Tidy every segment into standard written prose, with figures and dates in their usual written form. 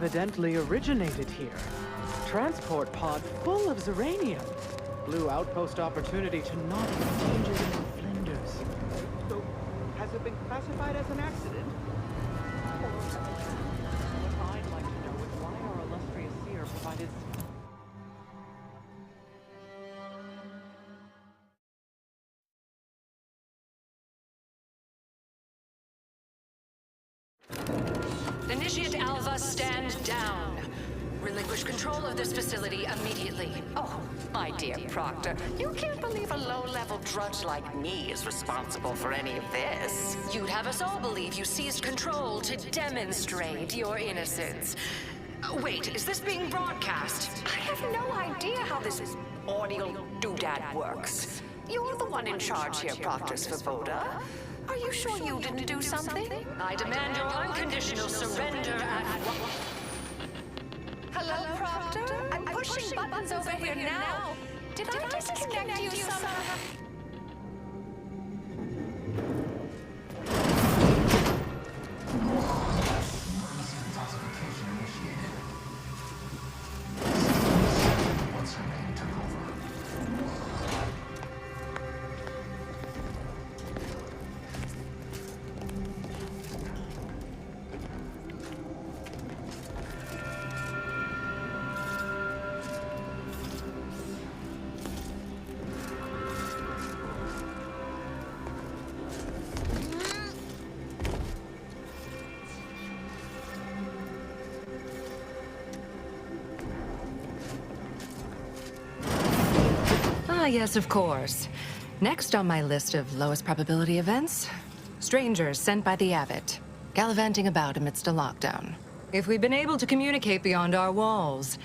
evidently originated here. Transport pod full of Zeranium. Blue outpost opportunity to not endanger the Flinders. So, has it been classified as an accident? What I'd like to know is why our illustrious seer provided... Initiate Alva, stand down. Relinquish control of this facility immediately. Oh, my dear Proctor, you can't believe a low-level drudge like me is responsible for any of this. You'd have us all believe you seized control to demonstrate your innocence. Wait, is this being broadcast? I have no idea how this audio doodad works. You're the one in charge here, Proctor Svoboda. Are you sure you didn't do something? I demand your unconditional surrender at... Hello, Proctor? I'm pushing buttons over here now. Did I disconnect you somehow? Ah, yes, of course. Next on my list of lowest probability events, strangers sent by the Abbot, gallivanting about amidst a lockdown. If we'd been able to communicate beyond our walls,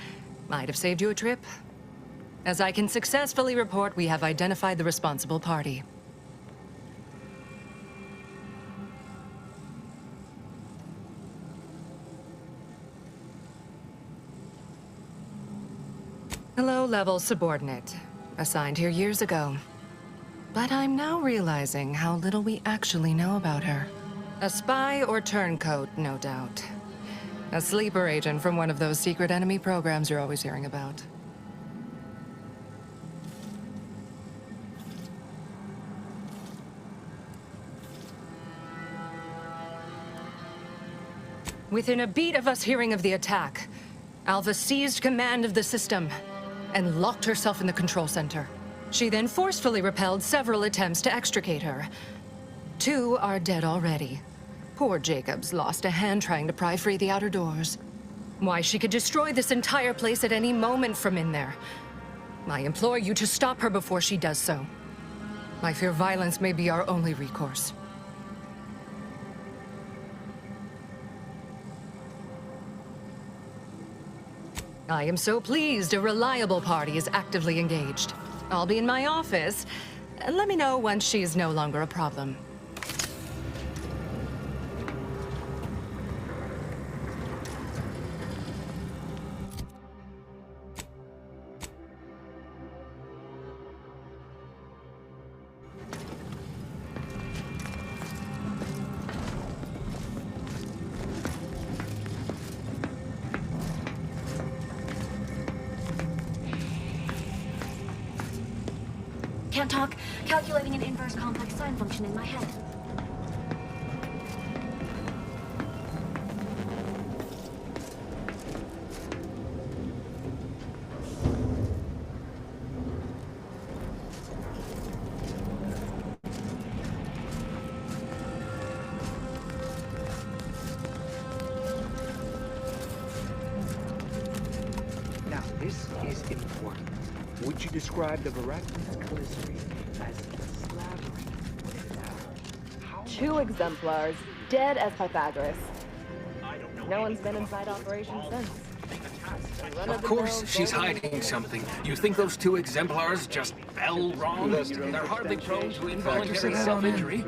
might have saved you a trip. As I can successfully report, we have identified the responsible party. A low-level subordinate, assigned here years ago. But I'm now realizing how little we actually know about her. A spy or turncoat, no doubt. A sleeper agent from one of those secret enemy programs you're always hearing about. Within a beat of us hearing of the attack, Alva seized command of the system and locked herself in the control center. She then forcefully repelled several attempts to extricate her. 2 are dead already. Poor Jacobs lost a hand trying to pry free the outer doors. Why, she could destroy this entire place at any moment from in there. I implore you to stop her before she does so. I fear violence may be our only recourse. I am so pleased a reliable party is actively engaged. I'll be in my office. Let me know once she's no longer a problem. Can't talk. Calculating an inverse complex sine function in my head. Now, this is important. Would you describe the miraculous glycerine as slathering it out? How 2 exemplars, dead as Pythagoras. No one's been inside operation since. Of course, she's hiding something. You think those 2 exemplars just fell wrong? They're hardly prone to involuntary self-injury.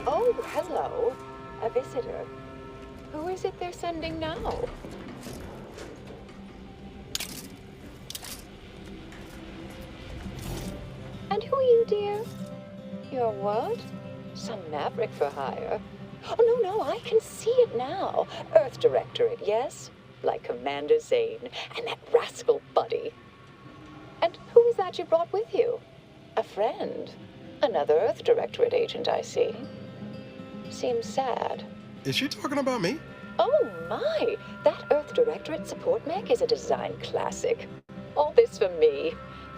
Oh, hello. A visitor. Who is it they're sending now? And who are you, dear? You're what? Some maverick for hire? Oh, no, I can see it now. Earth Directorate, yes? Like Commander Zane and that rascal Buddy. And who is that you brought with you? A friend? Another Earth Directorate agent, I see. Seems sad. Is she talking about me? Oh my! That Earth Directorate support mech is a design classic. All this for me.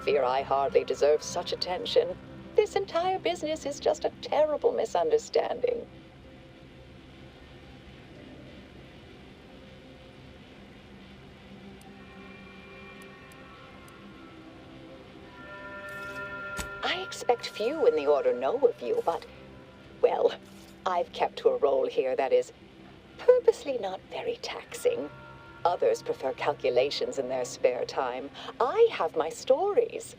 Fear I hardly deserve such attention. This entire business is just a terrible misunderstanding. I expect few in the Order know of you, but, well, I've kept to a role here that is purposely not very taxing. Others prefer calculations in their spare time. I have my stories.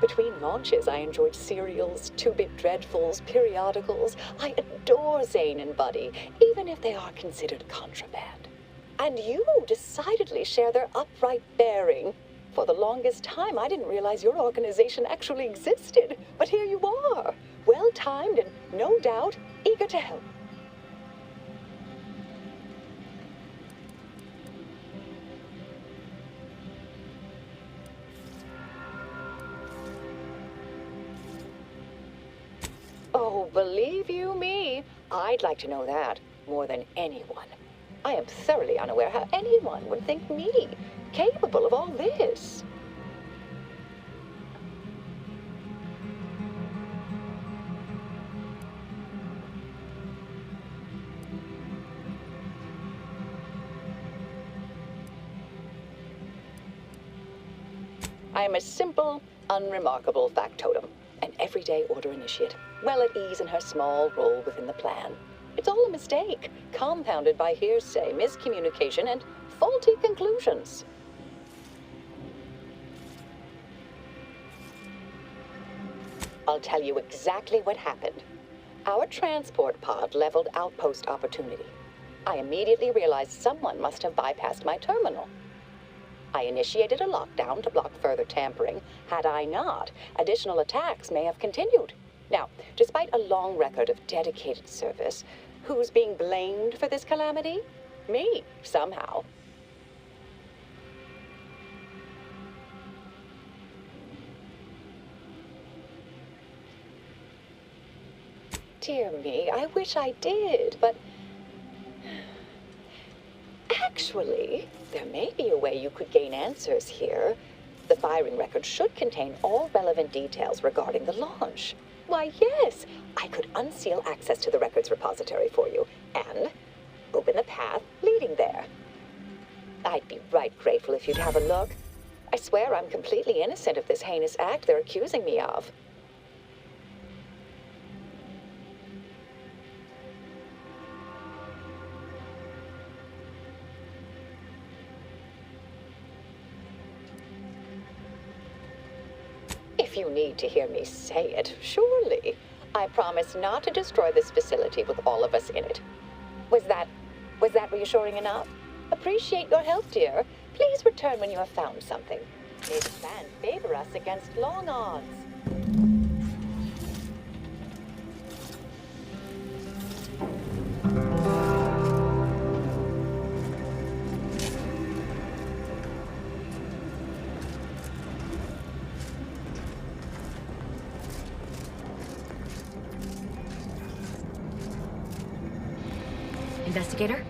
Between launches, I enjoyed serials, two-bit dreadfuls, periodicals. I adore Zane and Buddy, even if they are considered contraband. And you decidedly share their upright bearing. For the longest time, I didn't realize your organization actually existed. But here you are, well-timed and, no doubt, eager to help. Oh, believe you me, I'd like to know that more than anyone. I am thoroughly unaware how anyone would think me capable of all this. I am a simple, unremarkable factotum, an everyday Order initiate, well at ease in her small role within the plan. It's all a mistake, compounded by hearsay, miscommunication, and faulty conclusions. I'll tell you exactly what happened. Our transport pod leveled outpost opportunity. I immediately realized someone must have bypassed my terminal. I initiated a lockdown to block further tampering. Had I not, additional attacks may have continued. Now, despite a long record of dedicated service, who's being blamed for this calamity? Me, somehow. Dear me, I wish I did, but... Actually, there may be a way you could gain answers here. The firing record should contain all relevant details regarding the launch. Why, yes, I could unseal access to the records repository for you and open the path leading there. I'd be right grateful if you'd have a look. I swear I'm completely innocent of this heinous act they're accusing me of. If you need to hear me say it, surely. I promise not to destroy this facility with all of us in it. Was that reassuring enough? Appreciate your help, dear. Please return when you have found something. May the plan favor us against long odds. Investigator?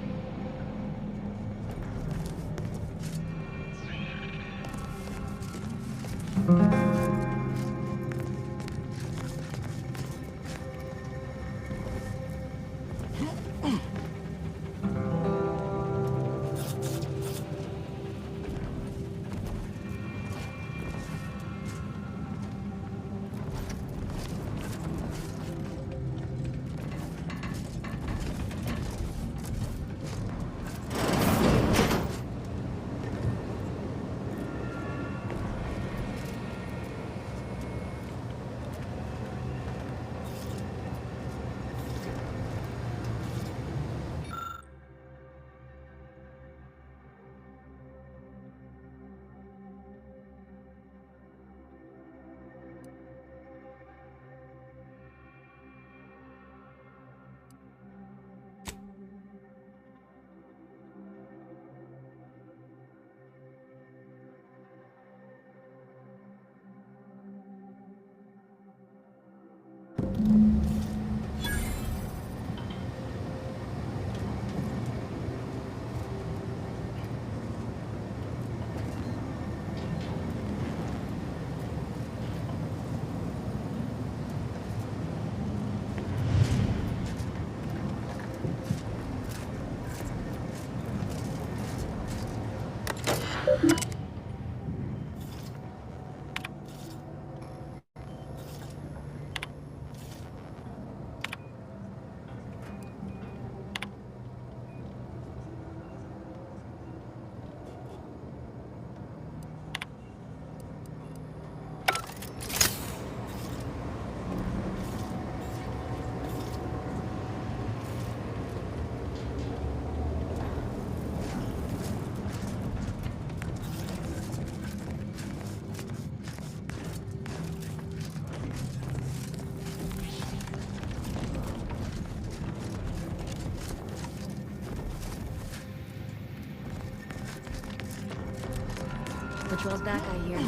patrol's back, I hear.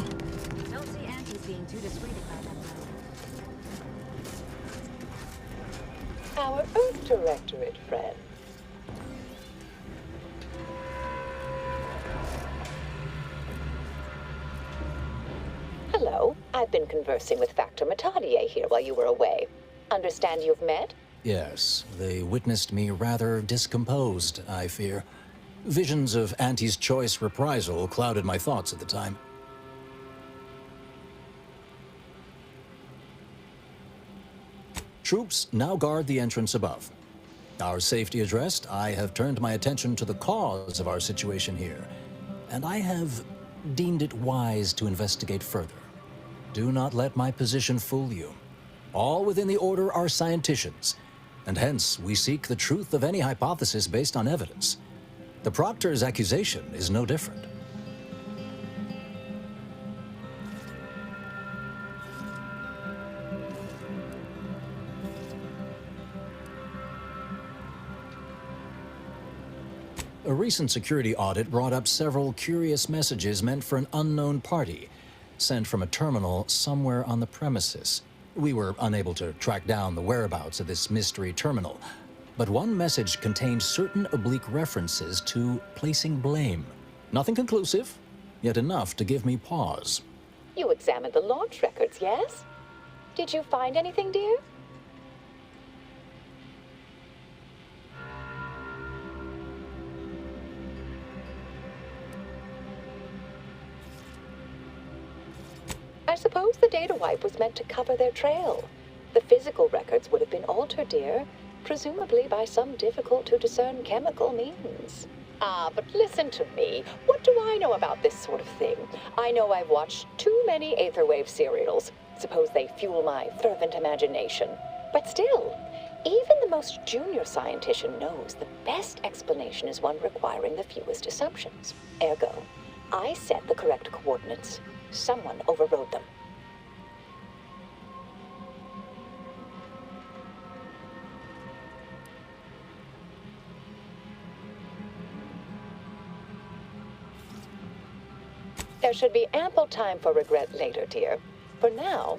Don't see Auntie's being too dissuaded by them, though. Our Earth Directorate friend. Hello. I've been conversing with Factor Matadier here while you were away. Understand you've met? Yes, they witnessed me rather discomposed, I fear. Visions of Auntie's choice reprisal clouded my thoughts at the time. Troops now guard the entrance above. Our safety addressed, I have turned my attention to the cause of our situation here, and I have deemed it wise to investigate further. Do not let my position fool you. All within the Order are scienticians, and hence we seek the truth of any hypothesis based on evidence. The Proctor's accusation is no different. A recent security audit brought up several curious messages meant for an unknown party, sent from a terminal somewhere on the premises. We were unable to track down the whereabouts of this mystery terminal, but one message contained certain oblique references to placing blame. Nothing conclusive, yet enough to give me pause. You examined the launch records, yes? Did you find anything, dear? I suppose the data wipe was meant to cover their trail. The physical records would have been altered, dear, presumably by some difficult-to-discern chemical means. Ah, but listen to me. What do I know about this sort of thing? I know I've watched too many Aetherwave serials. Suppose they fuel my fervent imagination. But still, even the most junior scientician knows the best explanation is one requiring the fewest assumptions. Ergo, I set the correct coordinates. Someone overrode them. There should be ample time for regret later, dear. For now,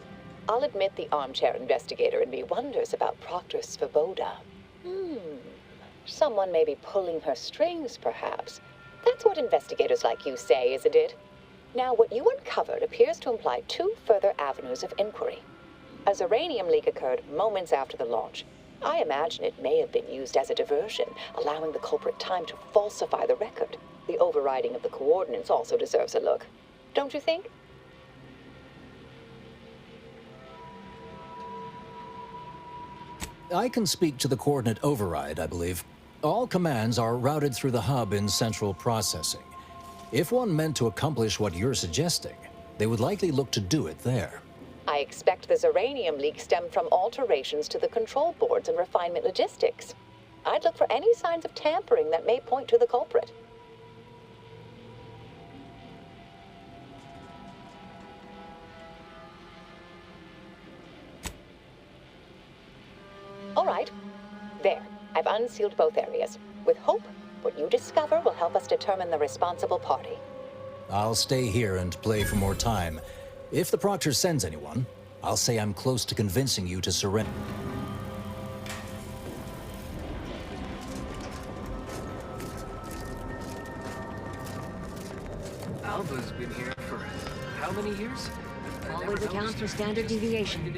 I'll admit the armchair investigator in me wonders about Proctor Svoboda. Someone may be pulling her strings, perhaps. That's what investigators like you say, isn't it? Now, what you uncovered appears to imply two further avenues of inquiry. A Zeranium leak occurred moments after the launch. I imagine it may have been used as a diversion, allowing the culprit time to falsify the record. The overriding of the coordinates also deserves a look. Don't you think? I can speak to the coordinate override, I believe. All commands are routed through the hub in central processing. If one meant to accomplish what you're suggesting, they would likely look to do it there. I expect the Zeranium leak stemmed from alterations to the control boards and refinement logistics. I'd look for any signs of tampering that may point to the culprit. All right. There. I've unsealed both areas. With hope, what you discover will help us determine the responsible party. I'll stay here and play for more time. If the Proctor sends anyone, I'll say I'm close to convincing you to surrender. Alva's been here for how many years? Always account for standard deviation.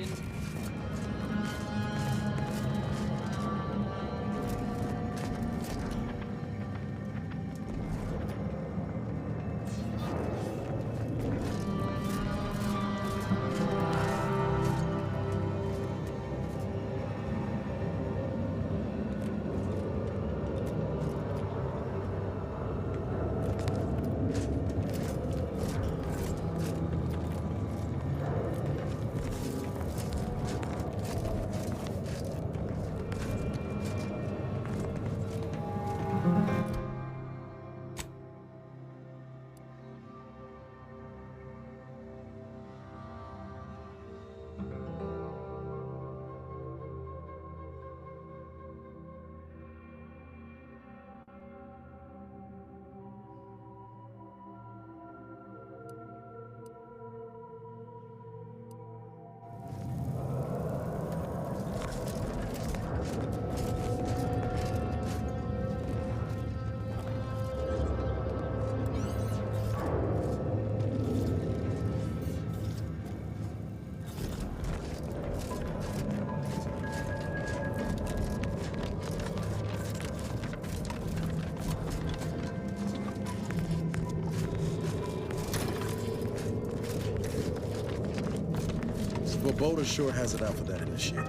Well, Boulder sure has it out for that initiate.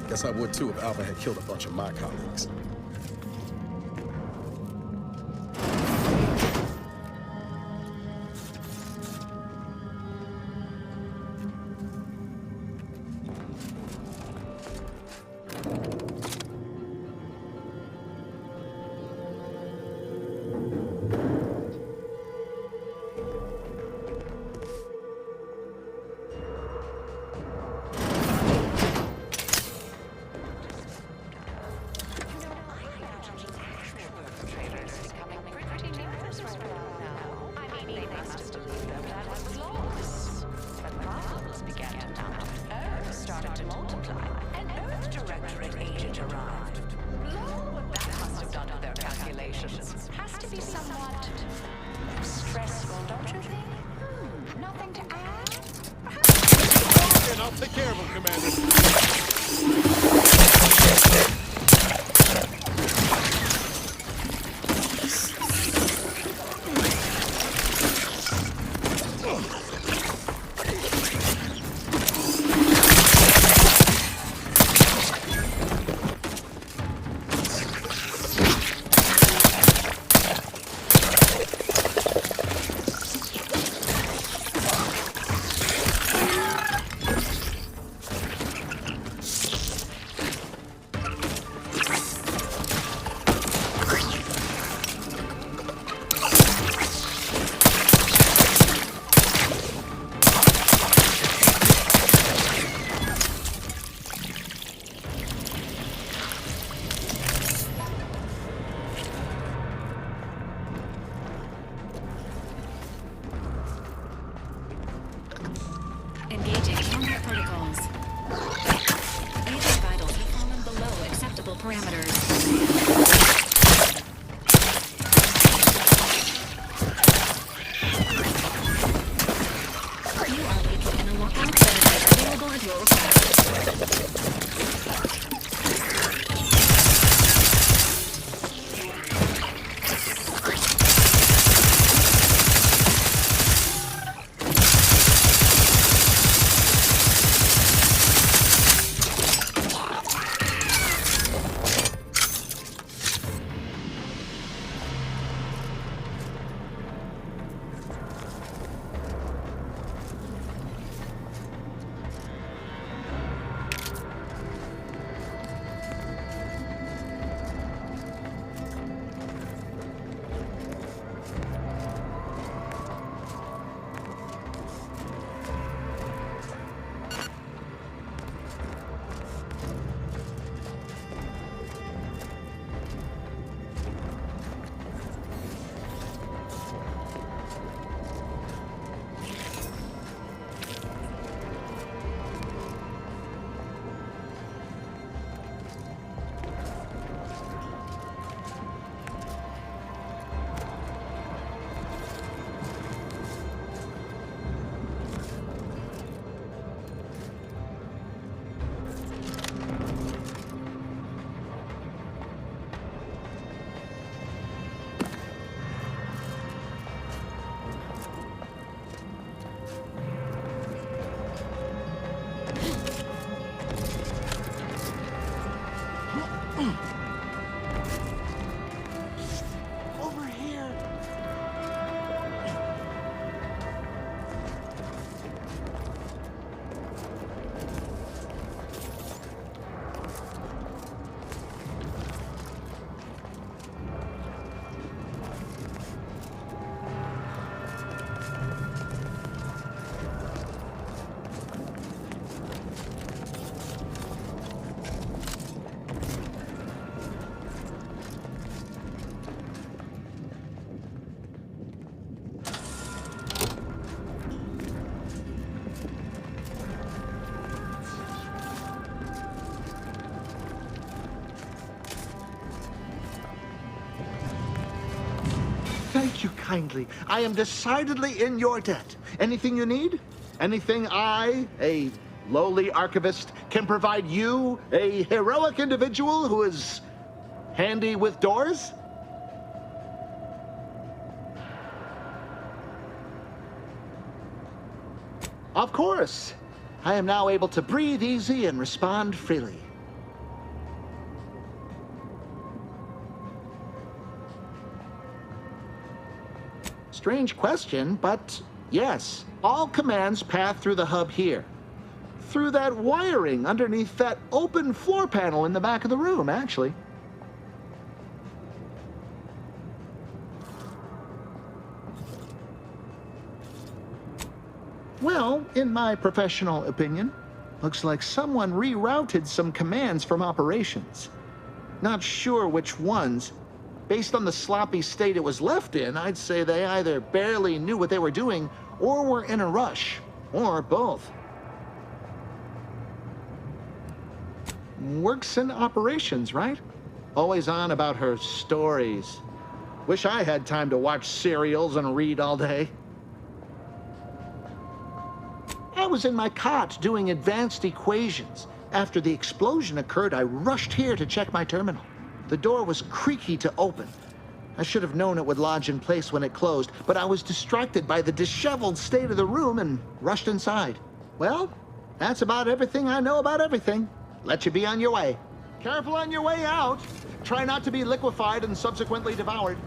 Guess I would too if Alpha had killed a bunch of my colleagues. Engaging combat protocols. Agent vitals have fallen below acceptable parameters. You are weak in a lockout that is available at your request. Over here. Thank you kindly. I am decidedly in your debt. Anything you need? Anything I, a lowly archivist, can provide you, a heroic individual who is handy with doors? Of course. I am now able to breathe easy and respond freely. Strange question, but yes, all commands path through the hub here. Through that wiring underneath that open floor panel in the back of the room, actually. Well, in my professional opinion, looks like someone rerouted some commands from operations. Not sure which ones. Based on the sloppy state it was left in, I'd say they either barely knew what they were doing or were in a rush, or both. Works in operations, right? Always on about her stories. Wish I had time to watch serials and read all day. I was in my cot doing advanced equations. After the explosion occurred, I rushed here to check my terminal. The door was creaky to open. I should have known it would lodge in place when it closed, but I was distracted by the disheveled state of the room and rushed inside. Well, that's about everything I know about everything. Let you be on your way. Careful on your way out. Try not to be liquefied and subsequently devoured.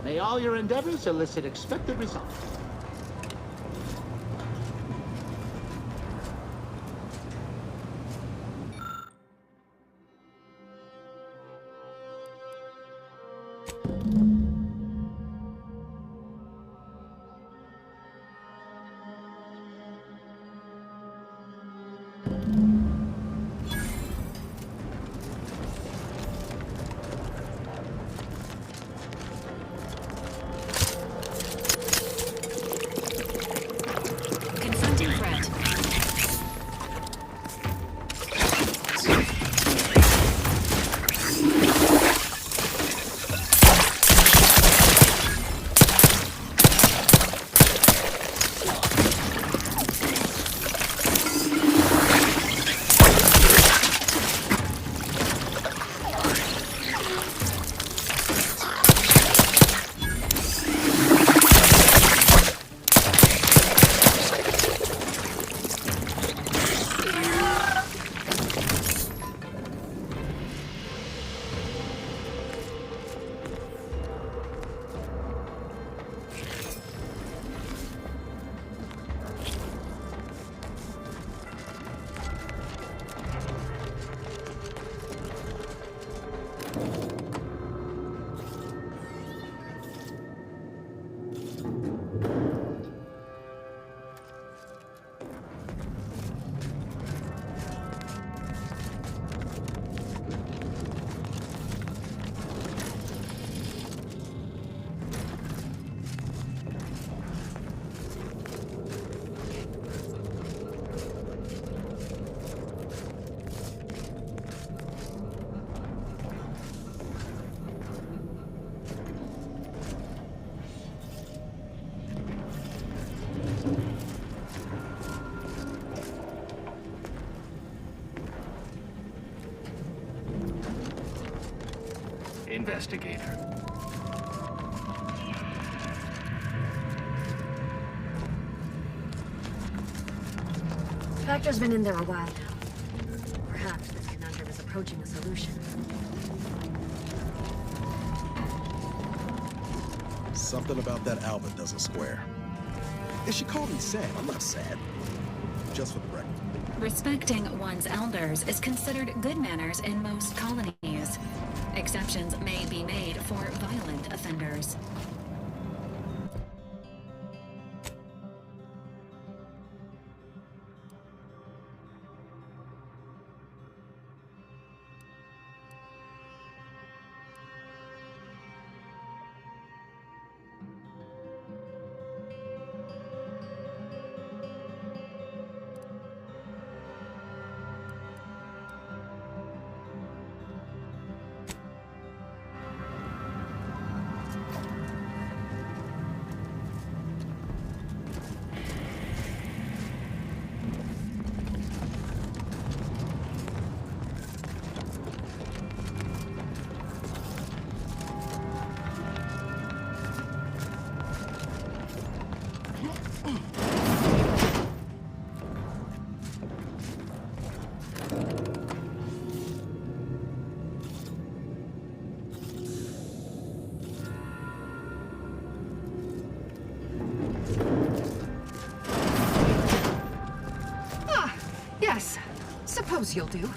May all your endeavors elicit expected results. investigator. Factor's been in there a while now. Perhaps this conundrum is approaching a solution. Something about that Alva doesn't square. And she called me sad. I'm not sad. Just for the record. Respecting one's elders is considered good manners in most colonies. Exceptions may be made for violent offenders. Yes, suppose you'll do.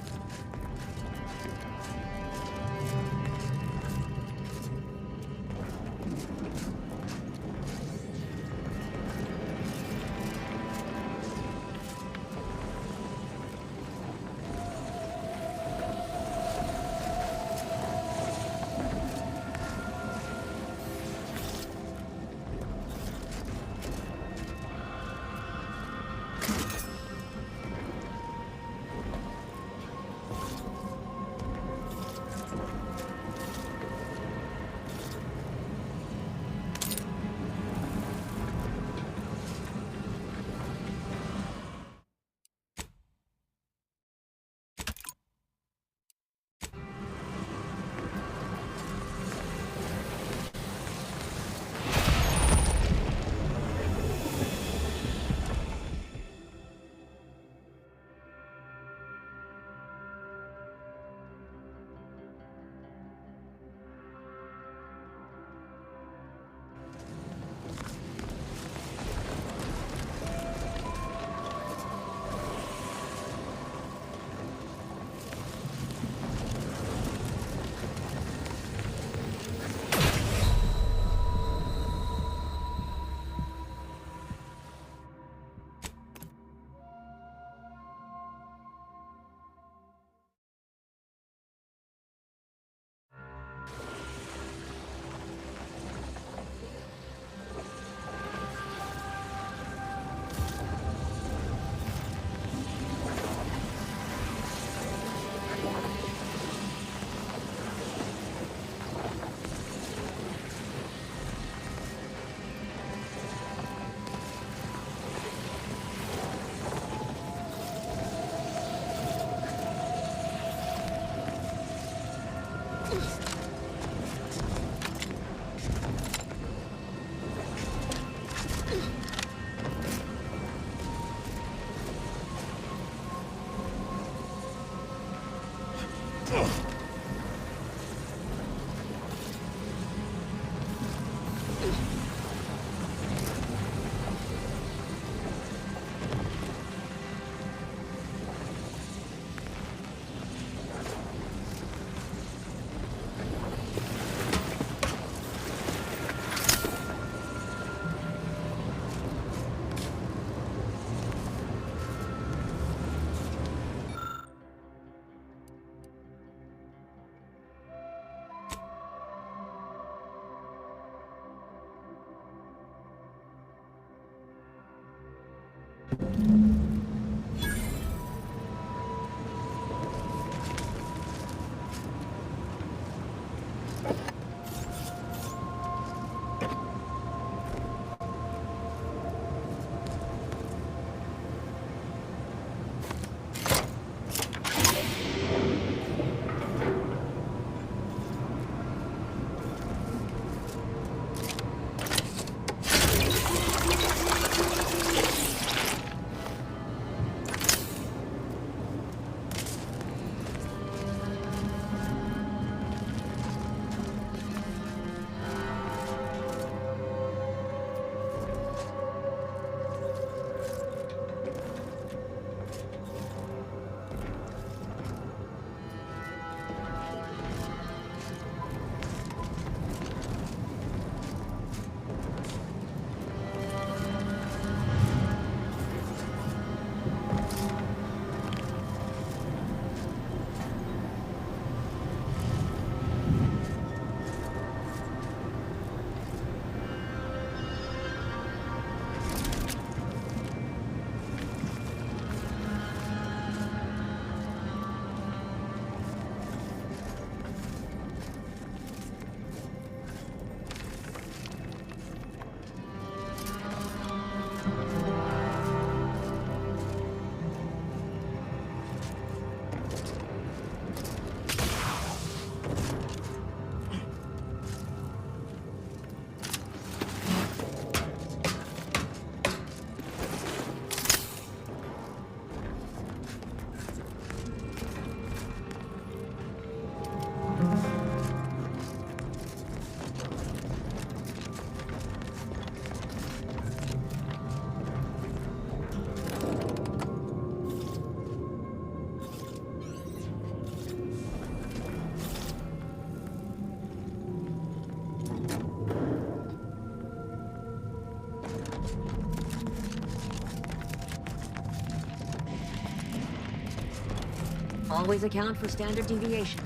Always account for standard deviation.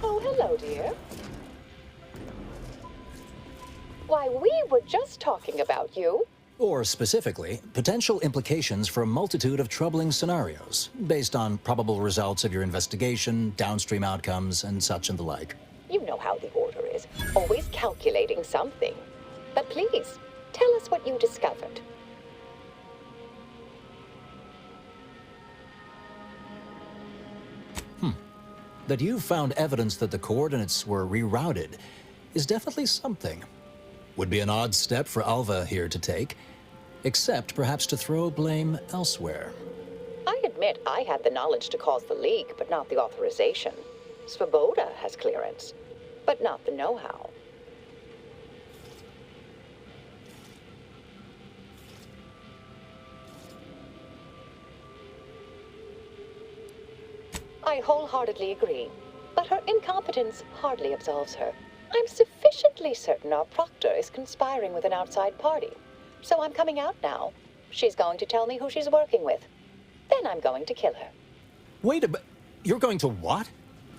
Oh, hello, dear. Why, we were just talking about you. Or specifically, potential implications for a multitude of troubling scenarios, based on probable results of your investigation, downstream outcomes, and such and the like. You know how the Order is, always calculating something. But please, tell us what you discovered. That you found evidence that the coordinates were rerouted is definitely something. Would be an odd step for Alva here to take, except perhaps to throw blame elsewhere. I admit I had the knowledge to cause the leak, but not the authorization. Svoboda has clearance, but not the know-how. I wholeheartedly agree, but her incompetence hardly absolves her. I'm sufficiently certain our proctor is conspiring with an outside party. So I'm coming out now. She's going to tell me who she's working with. Then I'm going to kill her. Wait a minute. You're going to what?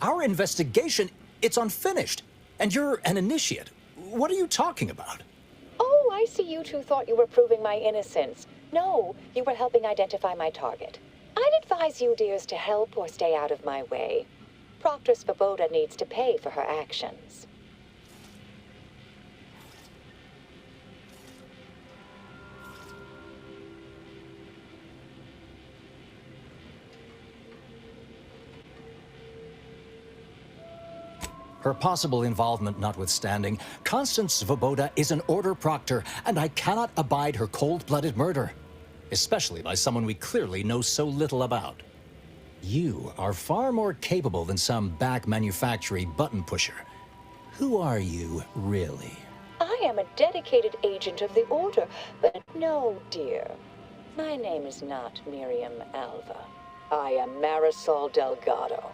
Our investigation, it's unfinished. And you're an initiate. What are you talking about? Oh, I see you two thought you were proving my innocence. No, you were helping identify my target. I'd advise you, dears, to help or stay out of my way. Proctor Svoboda needs to pay for her actions. Her possible involvement notwithstanding, Constance Svoboda is an Order proctor, and I cannot abide her cold-blooded murder. Especially by someone we clearly know so little about. You are far more capable than some back manufacturing button pusher. Who are you, really? I am a dedicated agent of the Order, but no, dear. My name is not Miriam Alva. I am Marisol Delgado,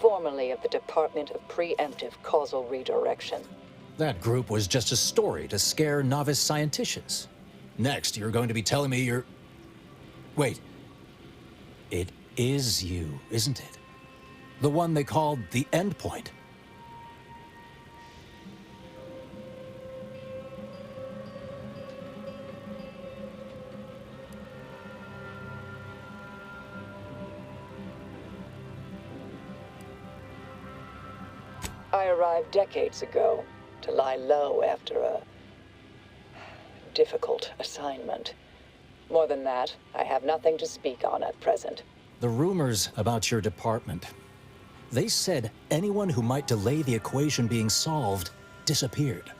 formerly of the Department of Preemptive Causal Redirection. That group was just a story to scare novice scienticians. Next, you're going to be telling me you're... Wait. It is you, isn't it? The one they called the Endpoint. I arrived decades ago to lie low after a difficult assignment. More than that, I have nothing to speak on at present. The rumors about your department. They said anyone who might delay the equation being solved disappeared.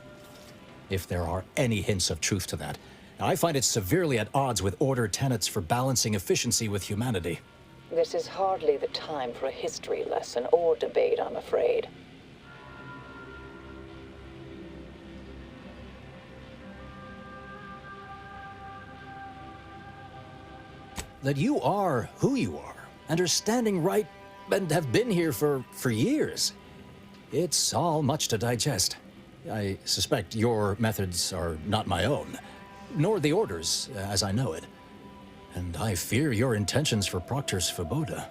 If there are any hints of truth to that, I find it severely at odds with Order tenets for balancing efficiency with humanity. This is hardly the time for a history lesson or debate, I'm afraid. That you are who you are, and are standing right, and have been here for years. It's all much to digest. I suspect your methods are not my own, nor the Order's, as I know it. And I fear your intentions for Proctor Svoboda.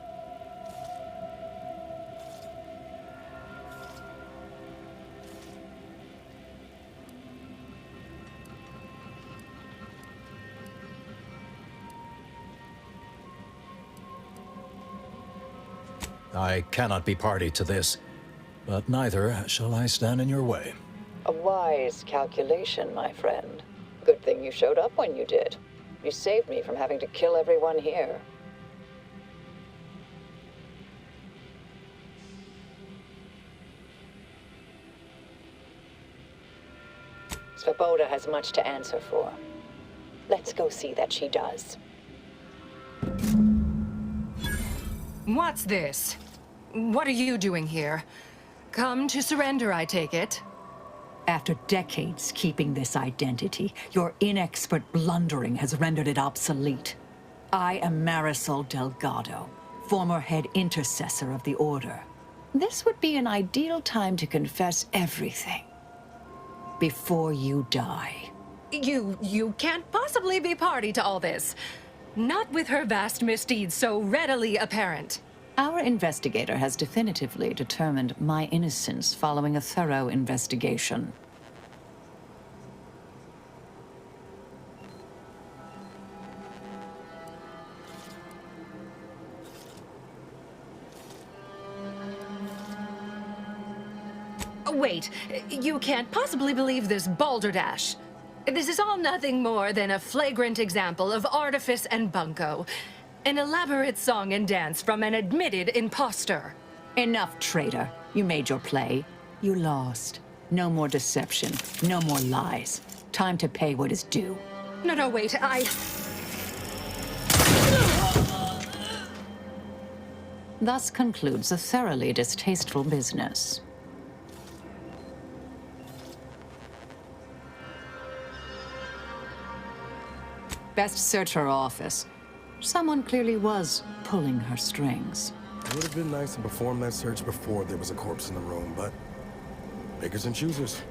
I cannot be party to this, but neither shall I stand in your way. A wise calculation, my friend. Good thing you showed up when you did. You saved me from having to kill everyone here. Svoboda has much to answer for. Let's go see that she does. What's this? What are you doing here? Come to surrender, I take it? After decades keeping this identity, your inexpert blundering has rendered it obsolete. I am Marisol Delgado, former head intercessor of the Order. This would be an ideal time to confess everything. Before you die. You can't possibly be party to all this. Not with her vast misdeeds so readily apparent. Our investigator has definitively determined my innocence following a thorough investigation. Wait, you can't possibly believe this balderdash. This is all nothing more than a flagrant example of artifice and bunco. An elaborate song and dance from an admitted imposter. Enough, traitor. You made your play. You lost. No more deception. No more lies. Time to pay what is due. No, wait, Thus concludes a thoroughly distasteful business. Best search her office. Someone clearly was pulling her strings. It would have been nice to perform that search before there was a corpse in the room, but pickers and choosers.